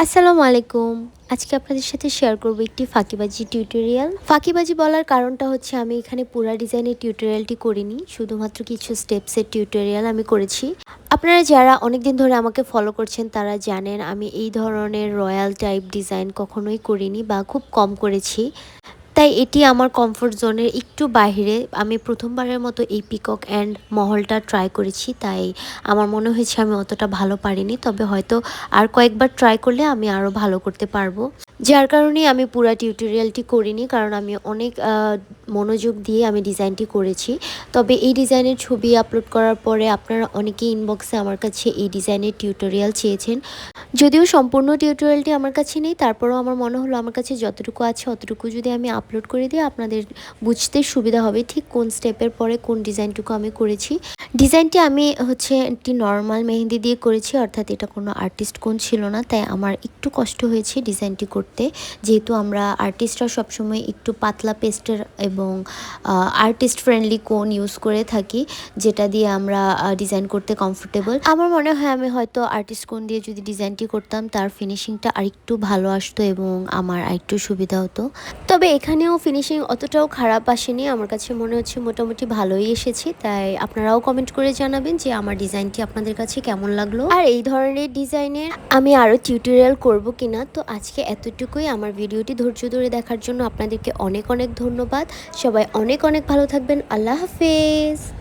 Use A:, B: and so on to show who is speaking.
A: আসসালামু আলাইকুম। আজকে আপনাদের সাথে শেয়ার করব একটি ফাঁকিবাজি টিউটোরিয়াল। ফাঁকিবাজি বলার কারণটা হচ্ছে আমি এখানে পুরা ডিজাইনের টিউটোরিয়ালটি করিনি, শুধুমাত্র কিছু স্টেপসের টিউটোরিয়াল আমি করেছি। আপনারা যারা অনেকদিন ধরে আমাকে ফলো করছেন তারা জানেন আমি এই ধরনের রয়্যাল টাইপ ডিজাইন কখনোই করিনি বা খুব কম করেছি। তাই এটি আমার কমফোর্ট জোনের একটু বাহিরে। আমি প্রথমবারের মতো এই পিকক অ্যান্ড মহলটা ট্রাই করেছি, তাই আমার মনে হয়েছে আমি অতটা ভালো পারিনি, তবে হয়তো আর কয়েকবার ট্রাই করলে আমি আরও ভালো করতে পারবো। যার কারণেই আমি পুরা টিউটোরিয়ালটি করিনি, কারণ আমি অনেক মনোযোগ দিয়ে আমি ডিজাইনটি করেছি। তবে এই ডিজাইনের ছবি আপলোড করার পরে আপনারা অনেকেই ইনবক্সে আমার কাছে এই ডিজাইনের টিউটোরিয়াল চেয়েছেন। যদিও সম্পূর্ণ টিউটোরিয়ালটি আমার কাছে নেই, তারপরেও আমার মনে হলো আমার কাছে যতটুকু আছে অতটুকু যদি আমি আপলোড করে দিই আপনাদের বুঝতে সুবিধা হবে ঠিক কোন স্টেপের পরে কোন ডিজাইনটুকু আমি করেছি। ডিজাইনটি আমি একটি নর্মাল মেহেন্দি দিয়ে করেছি, অর্থাৎ এটা কোনো আর্টিস্ট কোন ছিল না, তাই আমার একটু কষ্ট হয়েছে ডিজাইনটি করতে। যেহেতু আমরা আর্টিস্টরা সবসময় একটু পাতলা পেস্টের এবং আর্টিস্ট ফ্রেন্ডলি কোন ইউজ করে থাকি, যেটা দিয়ে আমরা ডিজাইন করতে কমফোর্টেবল। আমার মনে হয় আমি হয়তো আর্টিস্ট কোন দিয়ে যদি ডিজাইনটি করতাম তার ফিনিশিংটা আরেকটু ভালো আসতো এবং আমার আরেকটু সুবিধা হতো। তবে এখানেও ফিনিশিং অতটাও খারাপ আসেনি, আমার কাছে মনে হচ্ছে মোটামুটি ভালোই এসেছে। তাই আপনারাও কমেন্ট করে জানাবেন যে আমার ডিজাইনটি আপনাদের কাছে কেমন লাগলো, আর এই ধরনের ডিজাইনের আমি আরও টিউটোরিয়াল করব কিনা। তো আজকে এতটুকুই। আমার ভিডিওটি ধৈর্য ধরে দেখার জন্য আপনাদেরকে অনেক অনেক ধন্যবাদ। সবাই অনেক অনেক ভালো থাকবেন। আল্লাহ হাফেজ।